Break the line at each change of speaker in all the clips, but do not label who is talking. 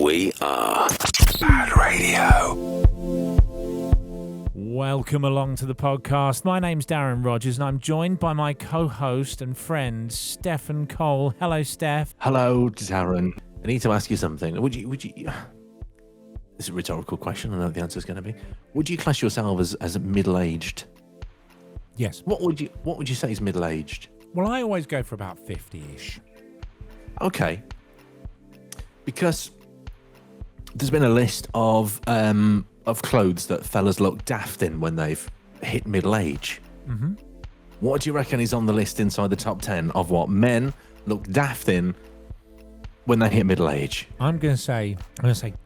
We are Bad Radio.
Welcome along to the podcast. My name's Darren Rogers and I'm joined by my co-host and friend, Stephan Cole. Hello, Steph.
Hello, Darren. I need to ask you something. Would you? This is a rhetorical question. I know the answer is going to be. Would you class yourself as middle-aged?
Yes.
What would you say is middle-aged?
Well, I always go for about 50-ish.
Okay. Because there's been a list of clothes that fellas look daft in when they've hit middle age.
Mm-hmm.
What do you reckon is on the list inside the top 10 of what men look daft in when they hit middle age?
I'm going to say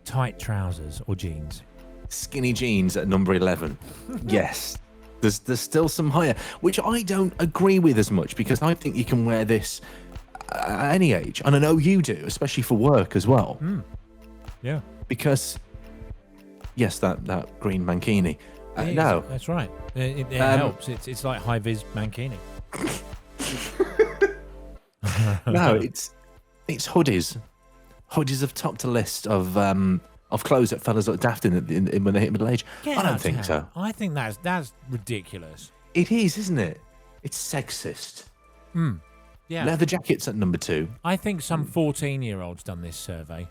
tight trousers or jeans.
Skinny jeans at number 11. Yes. There's still some higher, which I don't agree with as much, because I think you can wear this at any age. And I know you do, especially for work as well.
Mm. Yeah.
Because, yes, that green mankini. No.
That's right. It helps. It's like high-vis mankini.
No, it's hoodies. Hoodies have topped a list of clothes that fellas look daft in when they hit middle age. I don't think so.
I think that's ridiculous.
It is, isn't it? It's sexist.
Hmm. Yeah.
Leather jackets at number 2.
I think some 14-year-olds done this survey.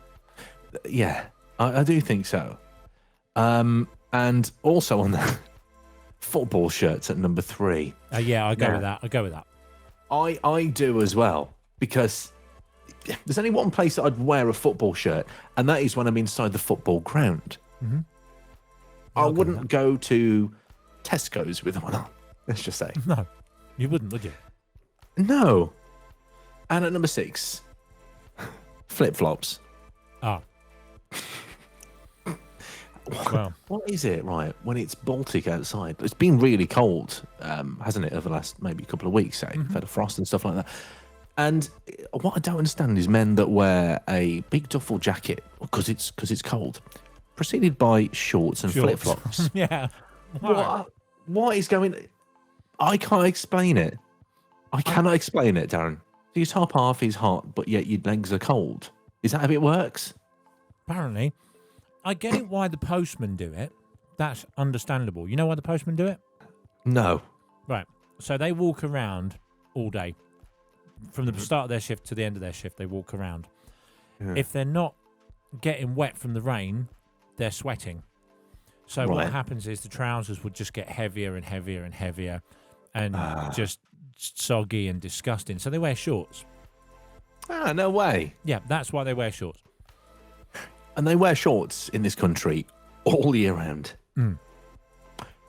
Yeah, I do think so. And also on the football shirts at number 3.
Yeah, I go with that.
I do as well, because there's only one place that I'd wear a football shirt, and that is when I'm inside the football ground.
Mm-hmm.
I wouldn't go to Tesco's with one on, let's just say.
No, you wouldn't, would you?
No. And at number 6, flip-flops.
Ah. Well,
what is it, right, when it's Baltic outside? It's been really cold, hasn't it, over the last maybe couple of weeks, We've had a frost and stuff like that. And what I don't understand is men that wear a big duffel jacket because it's cold, preceded by shorts and flip-flops.
Yeah.
What is going... I can't explain it. I cannot explain it, Darren. So your top half is hot, but yet your legs are cold. Is that how it works?
Apparently. I get it why the postmen do it. That's understandable. You know why the postmen do it?
No.
Right. So they walk around all day. From the start of their shift to the end of their shift, they walk around. Yeah. If they're not getting wet from the rain, they're sweating. So what happens is the trousers would just get heavier and heavier and heavier and just soggy and disgusting. So they wear shorts.
Ah, no way.
Yeah, that's why they wear shorts.
And they wear shorts in this country all year round.
Mm.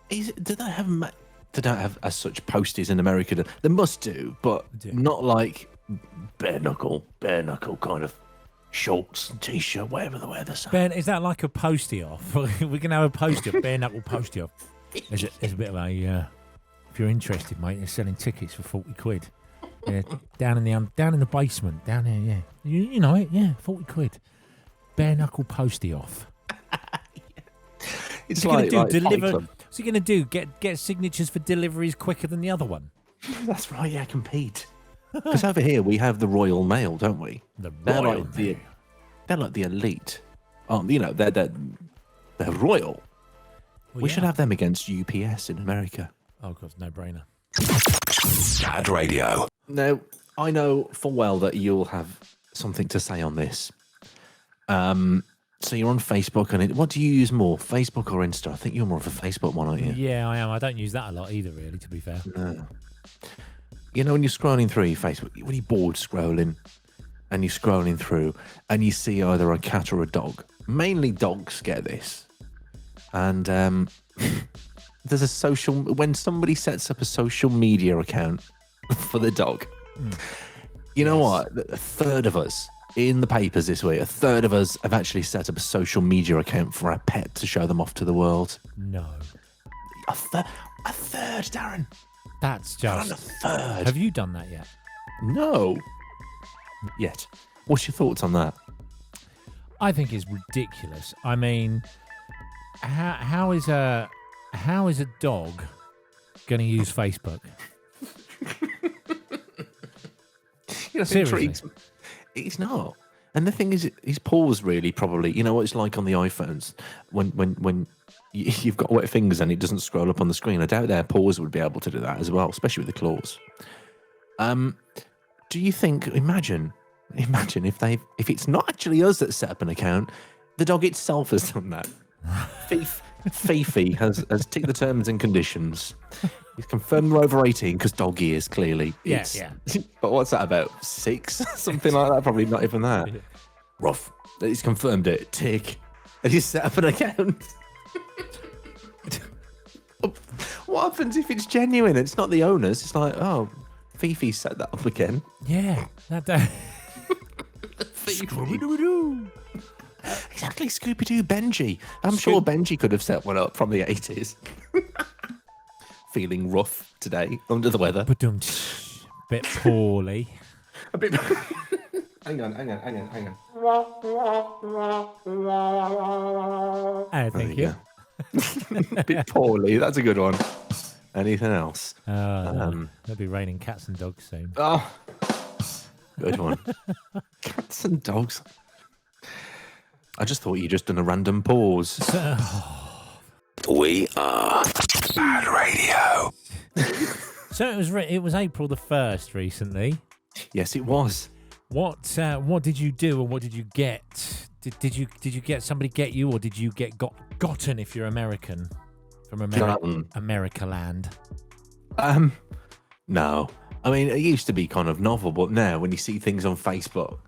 Do they have as such posties in America? They must do, but not like bare knuckle kind of shorts and t-shirt, whatever they wear.
Ben, is that like a postie off? We can have a postie off, bare knuckle postie off. There's a bit of a. If you're interested, mate, they're selling tickets for 40 quid. Yeah, down in the basement, down there. Yeah, you know it. Yeah, 40 quid. Bare knuckle postie off.
It's like
deliver. What's he going to do? Get signatures for deliveries quicker than the other one?
That's right. Yeah, compete. Because over here we have the Royal Mail, don't we? They're like the elite. They're royal. We should have them against UPS in America.
Oh god, no brainer.
Bad Radio.
Now, I know full well that you'll have something to say on this. So you're on Facebook, and what do you use more, Facebook or Insta? I think you're more of a Facebook one, aren't you?
Yeah, I am. I don't use that a lot either, really, to be fair.
No. You know, when you're scrolling through your Facebook, when you're bored scrolling, and you're scrolling through, and you see either a cat or a dog. Mainly dogs get this. And there's when somebody sets up a social media account for the dog, you know what? A third of us in the papers this week, a third of us have actually set up a social media account for our pet to show them off to the world.
No.
A third, Darren.
That's just...
a third.
Have you done that yet?
No. Yet. What's your thoughts on that?
I think it's ridiculous. I mean, how is a dog going to use Facebook?
You know,
seriously,
it's not. And the thing is, his paws really probably, you know what it's like on the iPhones when you've got wet fingers and it doesn't scroll up on the screen. I doubt their paws would be able to do that as well, especially with the claws. Do you think? Imagine if it's not actually us that set up an account, the dog itself has done that. Fifi has ticked the terms and conditions. He's confirmed we're over 18 because dog ears, clearly.
Yeah.
But what's that about? 6? Something like that? Probably not even that. Rough. He's confirmed it. Tick. And he's set up an account. What happens if it's genuine? It's not the owners. It's like, oh, Fifi set that up again.
Yeah.
Scooby-Doo. Exactly, Scooby-Doo Benji. I'm sure Benji could have set one up from the 80s. Feeling rough today, under the weather.
Bit poorly.
A bit. Hang on.
Thank you.
A bit poorly. That's a good one. Anything else?
There'll be raining cats and dogs soon.
Oh, good one. Cats and dogs. I just thought you just done a random pause.
We are Bad Radio.
So it was April the 1st recently.
Yes, it was.
What did you do, or what did you get? Did you get somebody get you, or did you get gotten if you're American from America land?
No. I mean, it used to be kind of novel, but now when you see things on Facebook,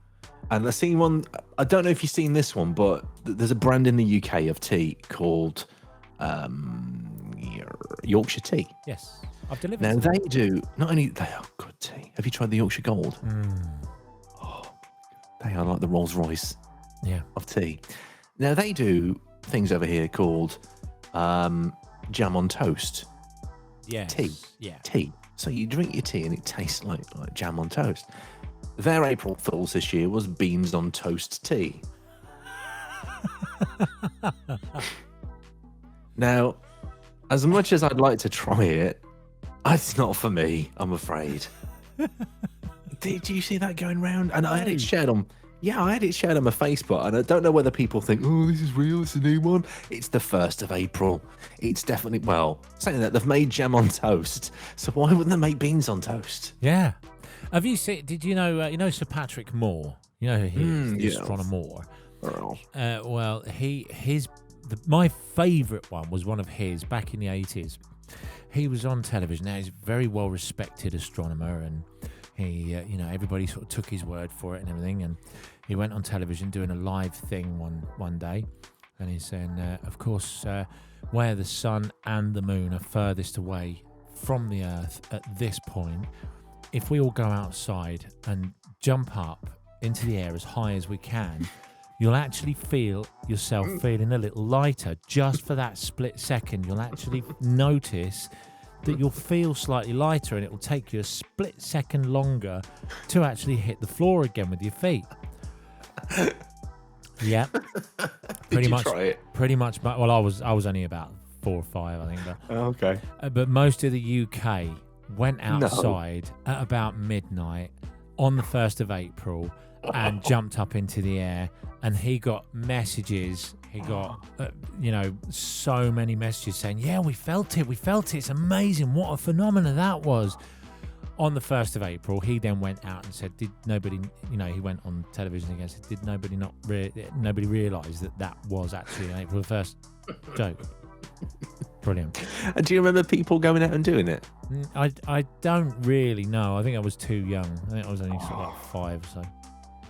and I've seen one, I don't know if you've seen this one, but there's a brand in the UK of tea called Yorkshire tea.
Yes, I've delivered.
Now they do not only they are good tea. Have you tried the Yorkshire Gold? Oh, they are like the Rolls Royce of tea. Now they do things over here called jam on toast.
Yeah,
tea. So you drink your tea and it tastes like jam on toast. Their April Fools this year was beans on toast tea. Now, as much as I'd like to try it, it's not for me, I'm afraid. Did you see that going round? And I had it shared on my Facebook, and I don't know whether people think, oh, this is real, it's a new one. It's the 1st of April. It's definitely, saying that they've made jam on toast, so why wouldn't they make beans on toast?
Yeah. Have you seen, did you know Sir Patrick Moore? You know who he is, the astronomer. My favourite one was one of his back in the 80s. He was on television. Now, he's a very well-respected astronomer, and he, everybody sort of took his word for it and everything. And he went on television doing a live thing one day, and he's saying, of course, where the sun and the moon are furthest away from the Earth at this point, if we all go outside and jump up into the air as high as we can, you'll actually feel yourself feeling a little lighter. Just for that split second, you'll actually notice that you'll feel slightly lighter, and it will take you a split second longer to actually hit the floor again with your feet. Yeah.
Did you try it?
Pretty much. Well, I was only about 4 or 5, I think. But,
okay.
But most of the UK went outside at about midnight on the 1st of April and jumped up into the air, and he got messages. He got, so many messages saying, yeah, we felt it. It's amazing. What a phenomenon that was. On the 1st of April, he then went out and said, did nobody, he went on television again and said, did nobody nobody realise that was actually an April 1st joke? Brilliant.
And do you remember people going out and doing it?
I don't really know. I think I was too young. I think I was only sort of like 5 or so.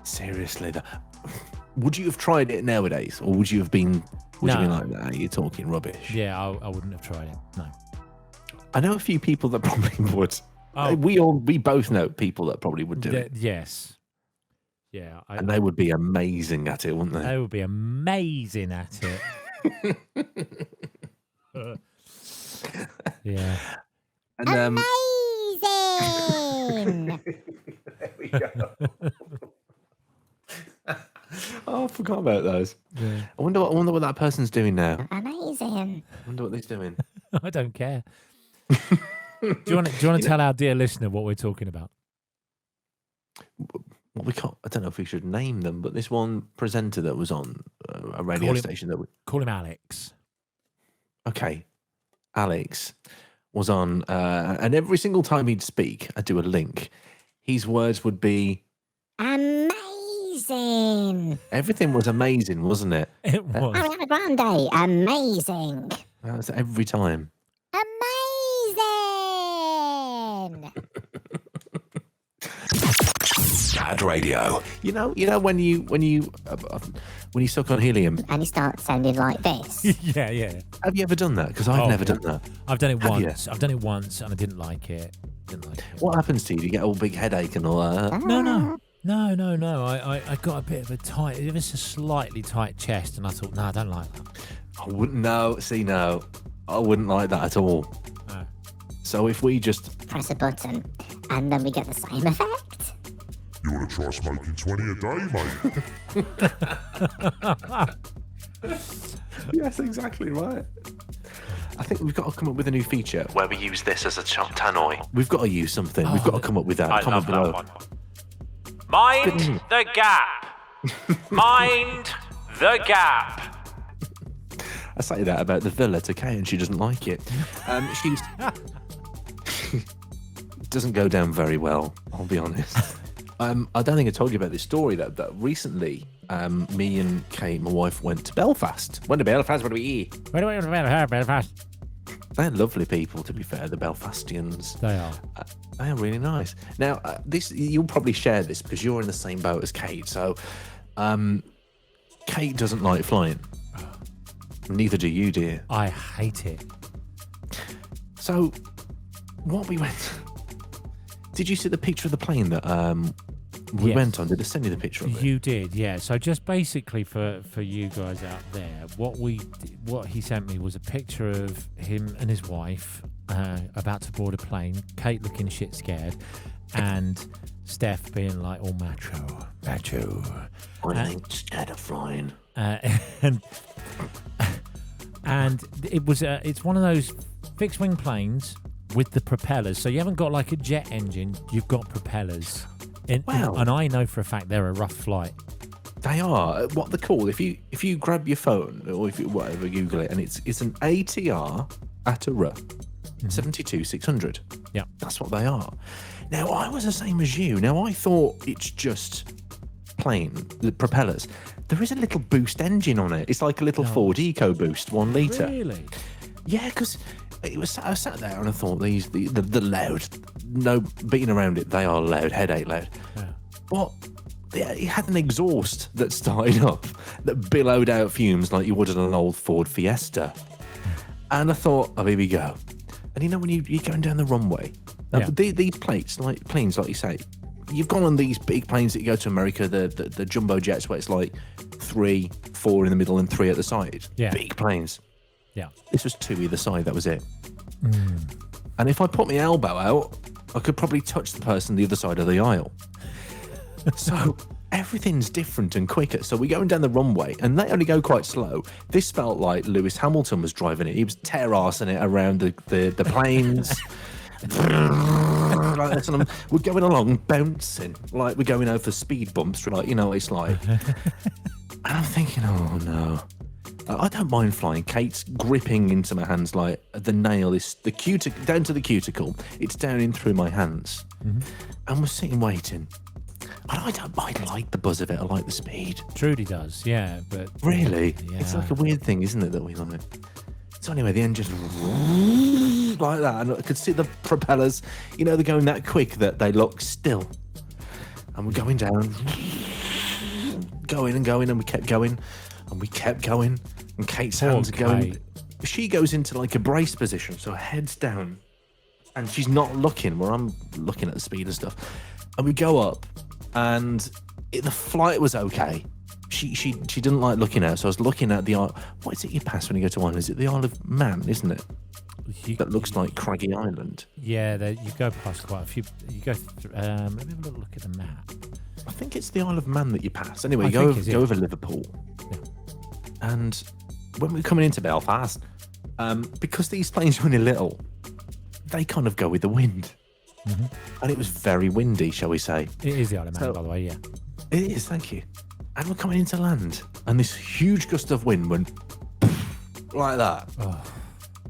Seriously, would you have tried it nowadays, or would you have been? Would you have been like, "Nah, you're talking rubbish"?
Yeah, I wouldn't have tried it. No.
I know a few people that probably would.
Oh.
We both know people that probably would do it.
Yes. Yeah.
And they would be amazing at it, wouldn't they?
They would be amazing at it. Yeah.
And,
amazing.
There we go. Oh, I forgot about those.
Yeah.
I wonder what that person's doing now.
Amazing.
I wonder what they're doing.
I don't care. Do you want to tell our dear listener what we're talking about?
Well, we can't. I don't know if we should name them, but this one presenter that was on a radio station that
call him Alex.
Okay, Alex was on, and every single time he'd speak, I'd do a link. His words would be
amazing.
Everything was amazing, wasn't it?
It was.
Ariana Grande, amazing.
That was every time.
Amazing.
Bad radio.
You know when you suck on helium,
And you start sounding like this.
Yeah.
have you ever done that? Because I've never done that.
I've done it
Have you?
once. I've done it once, and I didn't like it.
What happens to you? Do you get all big headache and all that?
No. I got a bit of a tight, it was a slightly tight chest, and I thought, no, I don't like that.
I wouldn't. No, I wouldn't like that at all.
No.
So if we just
Press a button, and then we get the same effect.
You want to try smoking 20 a day, mate?
Yes, exactly right. I think we've got to come up with a new feature where we use this as a tannoy. We've got to use something. We've got to come up with that.
I
Comment
love
below.
that one. Mind the gap. Mind the gap.
I say that about the villa to Kay, and she doesn't like it. She's doesn't go down very well. I'll be honest. I don't think I told you about this story that recently me and Kate, my wife, went to Belfast. Went to Belfast. What do we eat?
Belfast.
They're lovely people, to be fair. The Belfastians.
They are.
They are really nice. Now, this you'll probably share this because you're in the same boat as Kate. So, Kate doesn't like flying. Neither do you, dear.
I hate it.
So, what we went. Did you see the picture of the plane that we
Yes.
went on? Did I send you the picture of it?
You did, yeah. So just basically for you guys out there, what he sent me was a picture of him and his wife about to board a plane, Kate looking shit scared, and Steph being like all macho.
I ain't scared of flying.
And it's one of those fixed wing planes with the propellers. So you haven't got like a jet engine, you've got propellers.
Wow.
And I know for a fact they're a rough flight.
They are. What they're called, if you grab your phone or if you whatever, Google it, and it's an ATR Atara 72600.
Yeah.
That's what they are. Now, I was the same as you. Now, I thought it's just plain, the propellers. There is a little boost engine on it. It's like a little Ford EcoBoost, 1 litre.
Really?
Yeah, because I sat there and I thought the loud, no beating around it, they are loud, headache loud.
Yeah.
But it had an exhaust that started up that billowed out fumes like you would in an old Ford Fiesta. And I thought, oh, here we go. And you know when you're going down the runway, these planes, like you say, you've gone on these big planes that you go to America, the jumbo jets where it's like 3, 4 in the middle and 3 at the side.
Yeah.
Big planes.
Yeah.
This was 2 either side, that was it. And if I put my elbow out, I could probably touch the person the other side of the aisle. So everything's different and quicker. So we're going down the runway, and they only go quite slow. This felt like Lewis Hamilton was driving it. He was tear-arsing it around the planes. Like this, and we're going along, bouncing, like we're going over speed bumps, like, you know what it's like. And I'm thinking, oh no. I don't mind flying. Kate's gripping into my hands like the nail is the down to the cuticle. It's down in through my hands. And we're sitting waiting. And I don't mind. I like the buzz of it. I like the speed.
Trudy does, yeah. But
Really?
yeah.
It's like a weird thing, isn't it, that we like? So anyway, the engine like that. And I could see the propellers, you know, they're going that quick that they look still. And we're going down. Going and going, and we kept going. And we kept going, and Kate's hands are going. She goes into like a brace position, so her head's down, and she's not looking where I'm looking at the speed and stuff. And we go up, and the flight was okay. She didn't like looking at it, so I was looking at the what is it you pass when you go to Ireland? Is it the Isle of Man, isn't it? That looks like Craggy Island.
Yeah, you go past quite a few. You go. Let me have a little look at the map.
I think it's the Isle of Man that you pass. Anyway,
I
go
think
over, go over Liverpool.
Yeah.
And when we're coming into Belfast, because these planes are only little, they kind of go with the wind. and it was very windy, shall we say.
It is the Isle of Man,
So-
by the way, yeah.
It is, thank you. And we're coming into land, and this huge gust of wind went like that.
Oh.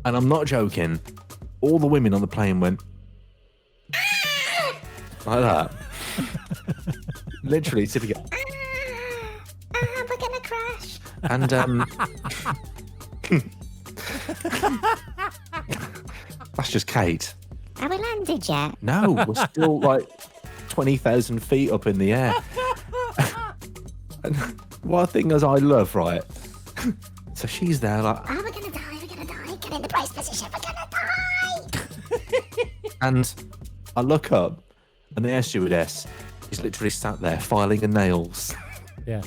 And I'm not joking. All the women on the plane went like that. Literally, it's if you go.
We're gonna crash.
And that's just Kate.
Have we landed yet?
No, we're still like 20,000 feet up in the air. And one thing as I love, right? So she's there like,
Oh, we're gonna die. We're gonna die. Get in the brace position. We're gonna die.
and I look up, and the air stewardess is literally sat there filing her nails.
Yeah.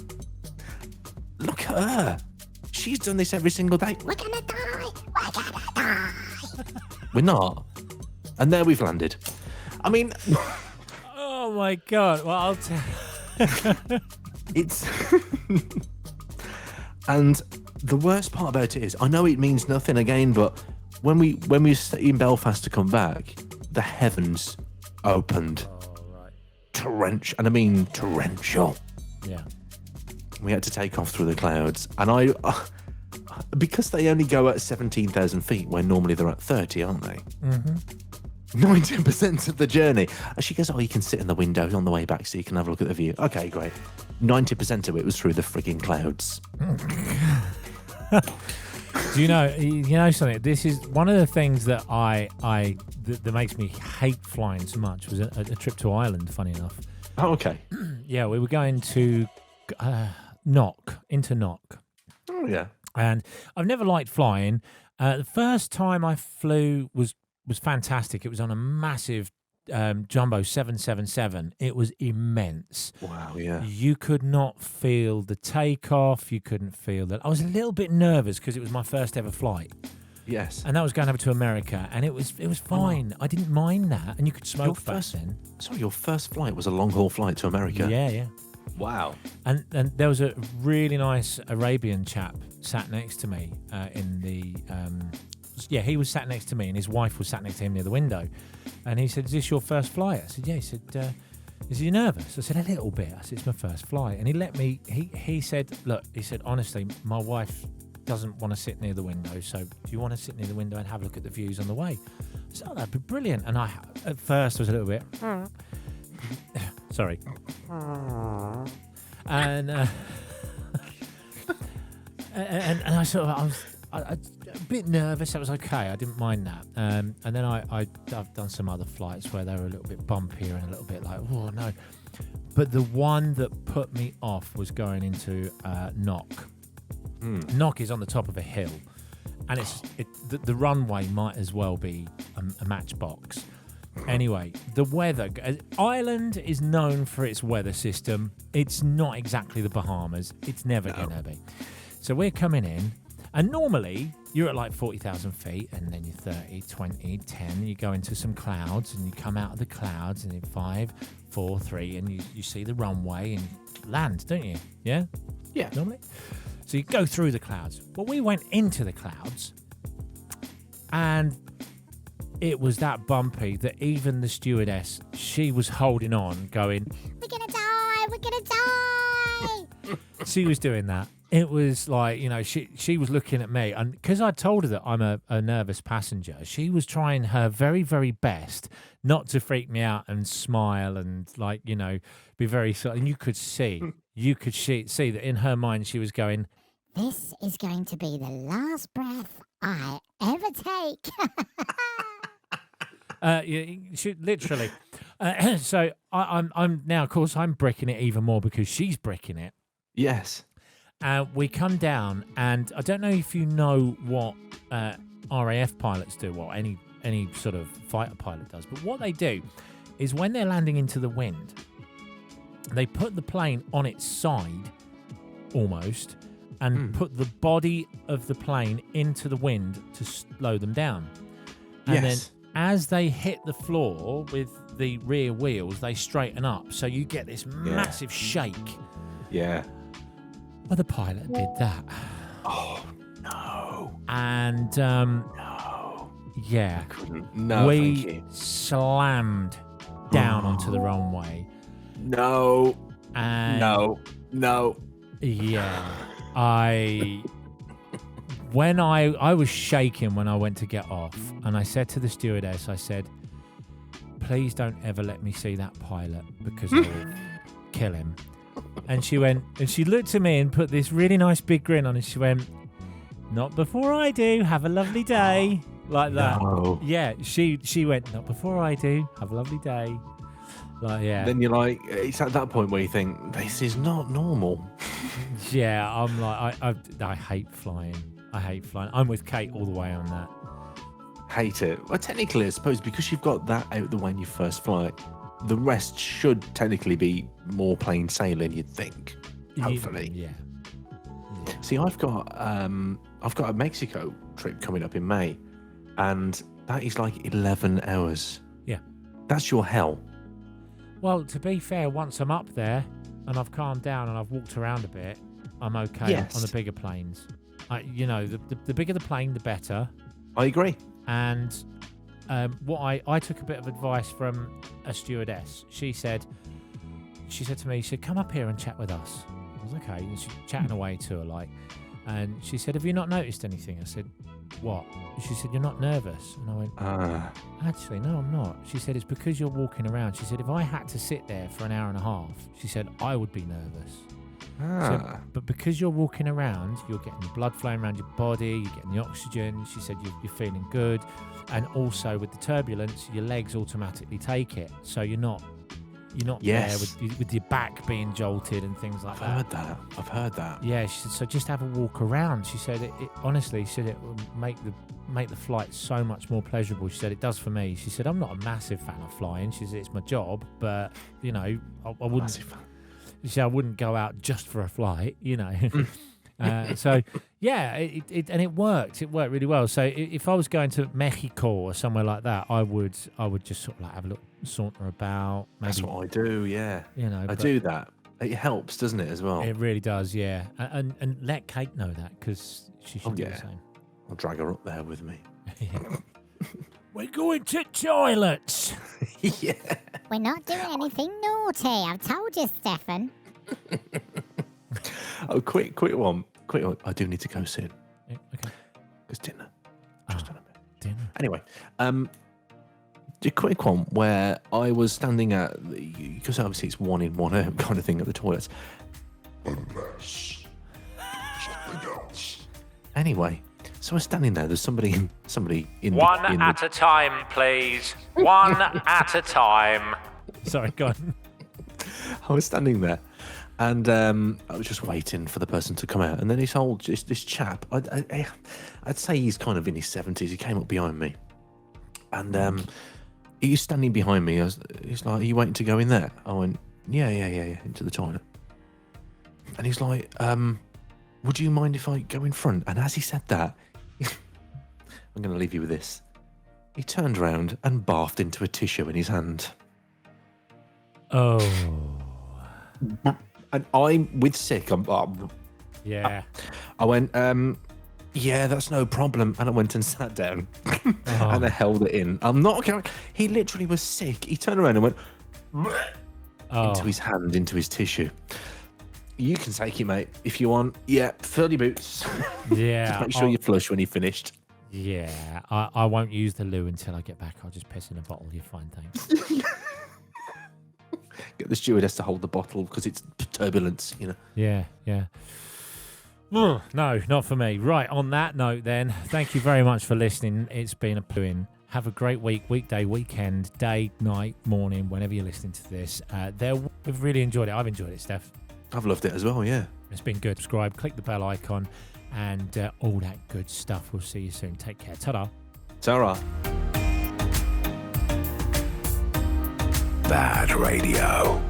Look at her. She's done this every single day.
We're gonna die. We're gonna die.
We're not. And there we've landed. I mean,
Oh my God. Well, I'll tell.
it's. And the worst part about it is, I know it means nothing again, but when we were in Belfast to come back, the heavens opened. Torrential, and I mean torrential.
Yeah.
We had to take off through the clouds, and I, because they only go at 17,000 feet, when normally they're at 30, aren't they? 90% of the journey. And she goes, "Oh, you can sit in the window on the way back, so you can have a look at the view." Okay, great. 90% of it was through the frigging clouds.
Do you know something? This is one of the things that that makes me hate flying so much was a trip to Ireland, funny enough.
Oh, okay.
Yeah, we were going to Knock.
Oh, yeah.
And I've never liked flying. The first time I flew was fantastic. It was on a massive jumbo 777. It was immense.
Wow, yeah.
You could not feel the takeoff. You couldn't feel that. I was a little bit nervous because it was my first ever flight,
Yes.
and that was going over to America, and it was fine. I didn't mind that, and you could smoke back then.
Sorry, your first flight was a long-haul flight to America?
Yeah.
Wow.
And there was a really nice Arabian chap sat next to me in the he was sat next to me, and his wife was sat next to him near the window, and he said, "Is this your first flight?" I said, "Yeah." He said, "Is you nervous?" I said, "A little bit." I said, "It's my first flight," and he let me. He said, "Look," he said, "honestly, my wife doesn't want to sit near the window, so do you want to sit near the window and have a look at the views on the way?" I said, "Oh, that'd be brilliant." And I at first was a little bit sorry. And and I sort of I was a bit nervous. That was okay. I didn't mind that. And then I've done some other flights where they were a little bit bumpier and a little bit like, oh no. But the one that put me off was going into Knock. Knock is on the top of a hill, and the runway might as well be a matchbox. Anyway, the weather. Ireland is known for its weather system. It's not exactly the Bahamas. It's never going to be. So we're coming in, and normally you're at like 40,000 feet, and then you're 30, 20, 10, you go into some clouds, and you come out of the clouds, and in 5, 4, 3, and you see the runway and land, don't you? Yeah?
Yeah.
Normally. So you go through the clouds. Well, we went into the clouds, and it was that bumpy that even the stewardess, she was holding on, going,
We're gonna die. We're gonna die.
she was doing that. It was like, she was looking at me, and because I told her that I'm a nervous passenger, she was trying her very, very best not to freak me out and smile and be very sort. And you could see that in her mind she was going,
This is going to be the last breath I ever take.
literally. So I'm now, of course, I'm bricking it even more because she's bricking it.
Yes.
We come down, and I don't know if you know what RAF pilots do, or any sort of fighter pilot does, but what they do is when they're landing into the wind, they put the plane on its side, almost, and put the body of the plane into the wind to slow them down. And then as they hit the floor with the rear wheels, they straighten up. So you get this massive shake.
Yeah.
Well, the pilot did that.
Oh, no.
And,
No.
Yeah.
No,
we
thank you.
slammed down onto the runway.
No.
And
No.
yeah, I was shaking when I went to get off, and I said to the stewardess, I said, please don't ever let me see that pilot because I will kill him. And she went, and she looked at me and put this really nice big grin on, and she went, not before I do, have a lovely day. Like that.
No.
Yeah, she went, not before I do, have a lovely day. Like, yeah.
Then you're like, it's at that point where you think, this is not normal.
Yeah, I'm like, I hate flying. I'm with Kate all the way on that.
Hate it. Well, technically, I suppose because you've got that out the way in your first flight, the rest should technically be more plain sailing, you'd think. Hopefully.
Yeah.
See, I've got a Mexico trip coming up in May, and that is like 11 hours.
Yeah.
That's your hell.
Well, to be fair, once I'm up there and I've calmed down and I've walked around a bit, I'm okay
Yes.
on the bigger planes. The bigger the plane, the better.
I agree.
And what I took a bit of advice from a stewardess. She said to me, she said, come up here and chat with us. I was okay. And she's chatting away to her like, and she said, have you not noticed anything? I said, what? She said, you're not nervous. And I went, actually, no, I'm not. She said, it's because you're walking around. She said, if I had to sit there for an hour and a half, she said, I would be nervous. So, but because you're walking around, you're getting the blood flowing around your body, you're getting the oxygen. She said you're feeling good. And also with the turbulence, your legs automatically take it. So you're not
Yes.
there with your back being jolted and things like that.
I've heard that.
Yeah, she said, so just have a walk around. She said it honestly, she said it will make the flight so much more pleasurable. She said it does for me. She said I'm not a massive fan of flying. She said it's my job, but I wouldn't.
Massive fan.
She said I wouldn't go out just for a flight, So yeah, it worked. It worked really well. So if I was going to Mexico or somewhere like that, I would just sort of like have a little saunter about. Maybe,
That's what I do. Yeah, I do that. It helps, doesn't it, as well?
It really does. Yeah, and let Kate know that because she should do the same.
I'll drag her up there with me.
We're going to toilets.
Yeah.
We're not doing anything naughty. I've told you, Stephan.
Oh, quick one. I do need to go soon.
Yeah, okay.
Because dinner. Just on a bit.
Dinner.
Anyway, a quick one where I was standing at, because obviously it's one in, one out kind of thing at the toilets.
Unless something else.
Anyway, so I was standing there. There's somebody in
One at a time, please. One at a time. Sorry, go on.
I was standing there, and I was just waiting for the person to come out. And then this chap, I'd say he's kind of in his 70s. He came up behind me, and he's standing behind me. He's like, "Are you waiting to go in there?" I went, "Yeah, into the toilet." And he's like, "Would you mind if I go in front?" And as he said that, I'm going to leave you with this. He turned around and barfed into a tissue in his hand.
Oh.
And I'm with sick.
Yeah.
I went, yeah, that's no problem. And I went and sat down and I held it in. I'm not kidding. He literally was sick. He turned around and went into his hand, into his tissue. You can take it, mate, if you want. Yeah, fill your boots.
Yeah.
Just make sure you flush when you finished.
Yeah. I won't use the loo until I get back. I'll just piss in a bottle. You're fine, thanks.
Get the stewardess to hold the bottle because it's turbulence,
Yeah. No, not for me. Right, on that note then, thank you very much for listening. It's been a pluin. Have a great week, weekday, weekend, day, night, morning, whenever you're listening to this. We've really enjoyed it. I've enjoyed it, Steph.
I've loved it as well, yeah.
It's been good. Subscribe, click the bell icon, and all that good stuff. We'll see you soon. Take care. Ta-da.
Ta-ra.
Bad radio.